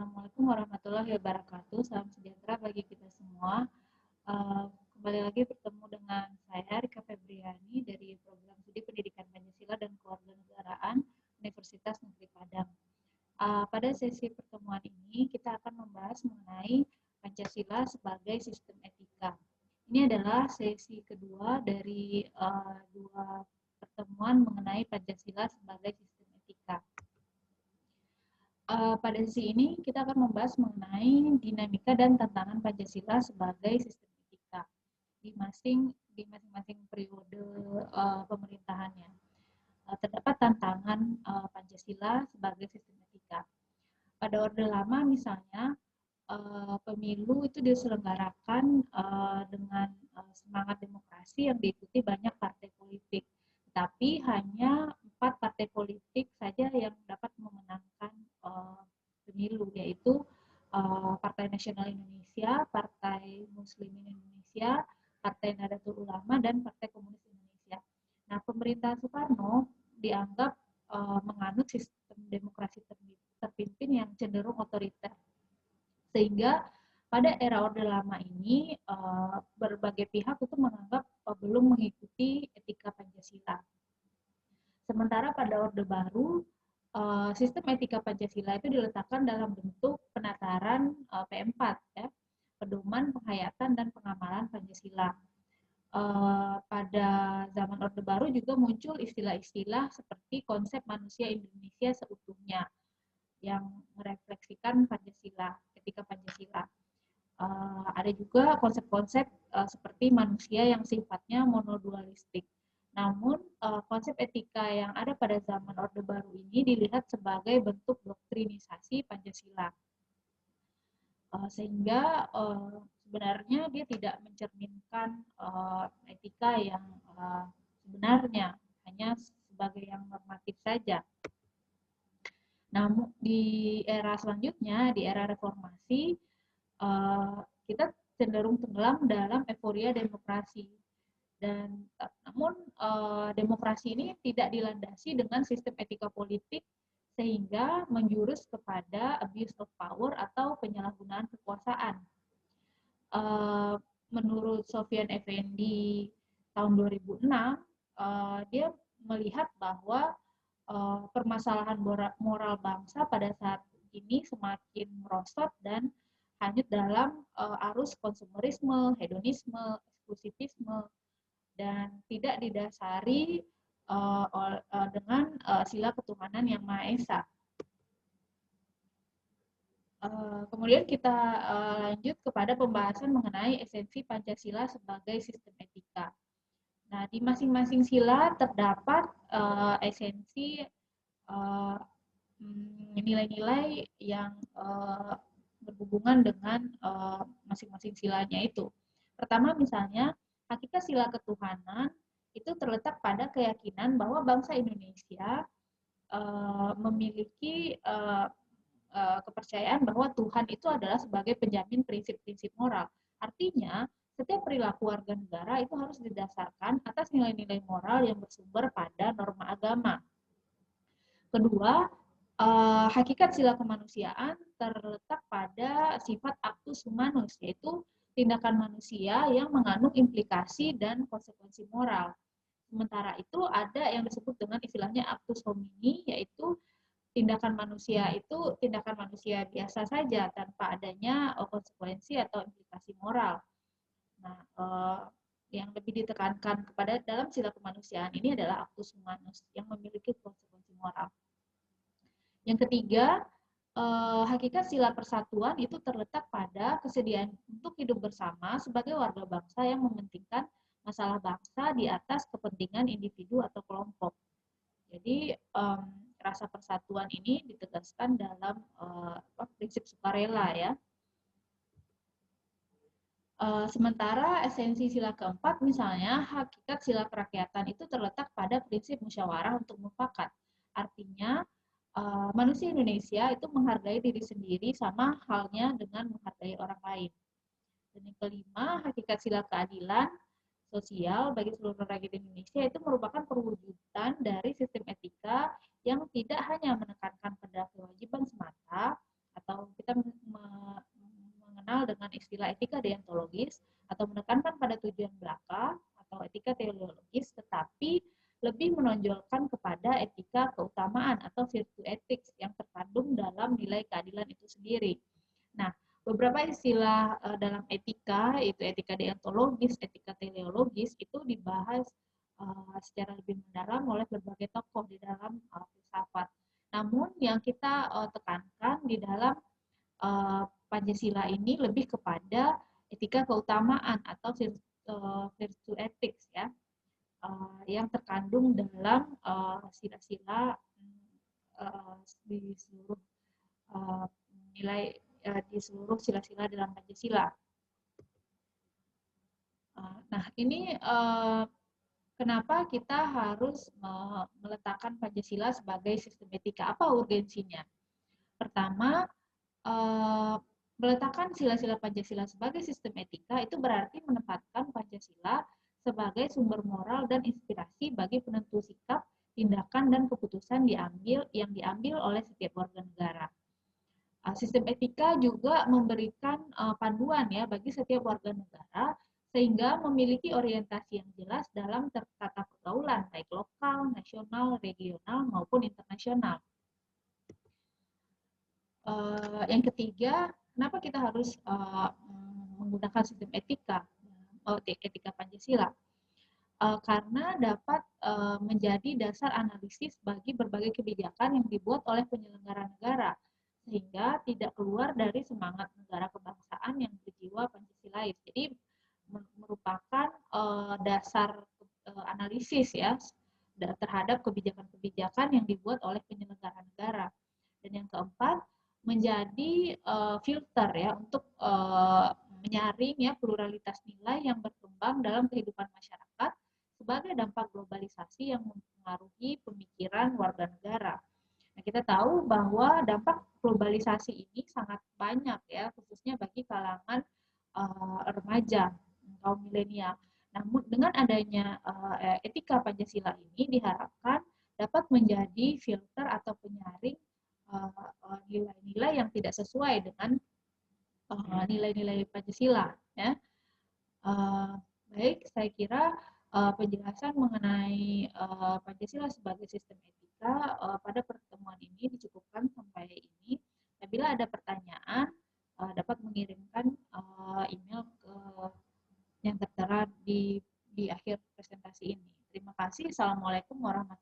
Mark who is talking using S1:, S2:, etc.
S1: Assalamualaikum warahmatullahi wabarakatuh. Salam sejahtera bagi kita semua. Kembali lagi bertemu dengan saya Rika Febriani dari Program Studi Pendidikan Pancasila dan Kewarganegaraan Universitas Negeri Padang. Pada sesi pertemuan ini kita akan membahas mengenai Pancasila sebagai sistem etika. Ini adalah sesi kedua dari dua pertemuan mengenai Pancasila sebagai sistem etika. Pada sesi ini kita akan membahas mengenai dinamika dan tantangan Pancasila sebagai sistem etika di masing-masing periode pemerintahannya. Terdapat tantangan Pancasila sebagai sistem etika. Pada Orde Lama misalnya, pemilu itu diselenggarakan dengan semangat demokrasi yang diikuti banyak partai politik. Tapi hanya 4 partai politik saja yang dapat memenangkan pemilu, yaitu Partai Nasional Indonesia, Partai Muslimin Indonesia, Partai Nahdlatul Ulama, dan Partai Komunis Indonesia. Nah, pemerintahan Soekarno dianggap menganut sistem demokrasi terpimpin yang cenderung otoriter. Sehingga pada era Orde Lama ini berbagai pihak itu menganggap belum mengikuti etika Pancasila. Sementara pada Orde Baru, sistem etika Pancasila itu diletakkan dalam bentuk penataran P4, ya, pedoman, penghayatan, dan pengamalan Pancasila. Pada zaman Orde Baru juga muncul istilah-istilah seperti konsep manusia Indonesia seutuhnya yang merefleksikan Pancasila, etika Pancasila. Ada juga konsep-konsep seperti manusia yang sifatnya monodualistik. Namun, konsep etika yang ada pada zaman Orde Baru ini dilihat sebagai bentuk doktrinisasi Pancasila. Sehingga sebenarnya dia tidak mencerminkan etika yang sebenarnya, hanya sebagai yang normatif saja. Namun di era selanjutnya, di era reformasi, kita cenderung tenggelam dalam euforia demokrasi. Dan namun demokrasi ini tidak dilandasi dengan sistem etika politik sehingga menjurus kepada abuse of power atau penyalahgunaan kekuasaan. Menurut Sofyan Effendi tahun 2006, dia melihat bahwa permasalahan moral bangsa pada saat ini semakin merosot dan hanyut dalam arus konsumerisme, hedonisme, eksklusivisme, dan tidak didasari dengan sila ketuhanan yang Maha Esa. Kemudian kita lanjut kepada pembahasan mengenai esensi Pancasila sebagai sistem etika. Nah, di masing-masing sila terdapat esensi nilai-nilai yang berhubungan dengan masing-masing silanya itu. Pertama misalnya, hakikat sila ketuhanan itu terletak pada keyakinan bahwa bangsa Indonesia memiliki kepercayaan bahwa Tuhan itu adalah sebagai penjamin prinsip-prinsip moral. Artinya, setiap perilaku warga negara itu harus didasarkan atas nilai-nilai moral yang bersumber pada norma agama. Kedua, hakikat sila kemanusiaan terletak pada sifat actus humanus, yaitu tindakan manusia yang mengandung implikasi dan konsekuensi moral. Sementara itu ada yang disebut dengan istilahnya actus homini, yaitu tindakan manusia itu tindakan manusia biasa saja tanpa adanya konsekuensi atau implikasi moral. Nah, yang lebih ditekankan kepada dalam sila kemanusiaan ini adalah actus humanus yang memiliki konsekuensi moral. Yang ketiga, hakikat sila persatuan itu terletak pada kesediaan untuk hidup bersama sebagai warga bangsa yang mementingkan masalah bangsa di atas kepentingan individu atau kelompok. Jadi rasa persatuan ini ditegaskan dalam prinsip sukarela, ya. Sementara esensi sila keempat misalnya hakikat sila kerakyatan itu terletak pada prinsip musyawarah untuk mufakat. Artinya manusia Indonesia itu menghargai diri sendiri sama halnya dengan menghargai orang lain. Dan yang kelima, hakikat sila keadilan sosial bagi seluruh rakyat Indonesia itu merupakan perwujudan dari sistem etika yang tidak hanya menekankan pada kewajiban semata atau kita dengan istilah etika deontologis atau menekankan pada tujuan belaka atau etika teleologis, tetapi lebih menonjolkan kepada etika keutamaan atau virtue ethics yang terkandung dalam nilai keadilan itu sendiri. Nah, beberapa istilah dalam etika, yaitu etika deontologis, etika teleologis, itu dibahas secara lebih mendalam oleh berbagai tokoh di dalam filsafat. Namun yang kita tekankan di dalam Pancasila ini lebih kepada etika keutamaan atau virtue ethics ya, yang terkandung dalam sila-sila di seluruh nilai di seluruh sila-sila dalam Pancasila. Nah, ini kenapa kita harus meletakkan Pancasila sebagai sistem etika? Apa urgensinya? Pertama, meletakkan sila-sila Pancasila sebagai sistem etika itu berarti menempatkan Pancasila sebagai sumber moral dan inspirasi bagi penentu sikap, tindakan, dan keputusan yang diambil oleh setiap warga negara. Sistem etika juga memberikan panduan ya bagi setiap warga negara sehingga memiliki orientasi yang jelas dalam tata pergaulan baik lokal, nasional, regional maupun internasional. Yang ketiga, kenapa kita harus menggunakan sistem etika Pancasila? Karena dapat menjadi dasar analisis bagi berbagai kebijakan yang dibuat oleh penyelenggara negara, sehingga tidak keluar dari semangat negara kebangsaan yang berjiwa Pancasilais. Jadi merupakan dasar analisis ya terhadap kebijakan-kebijakan yang dibuat oleh penyelenggara negara. Dan yang keempat, menjadi filter ya untuk menyaring ya pluralitas nilai yang berkembang dalam kehidupan masyarakat sebagai dampak globalisasi yang mempengaruhi pemikiran warga negara. Nah, kita tahu bahwa dampak globalisasi ini sangat banyak ya, khususnya bagi kalangan remaja, kaum milenial. Namun dengan adanya etika Pancasila ini diharapkan dapat menjadi filter atau penyaring nilai-nilai yang tidak sesuai dengan nilai-nilai Pancasila. Ya. Baik, saya kira penjelasan mengenai Pancasila sebagai sistem etika pada pertemuan ini dicukupkan sampai ini. Apabila ada pertanyaan, dapat mengirimkan email ke yang tertera di akhir presentasi ini. Terima kasih. Assalamualaikum warahmatullahi wabarakatuh.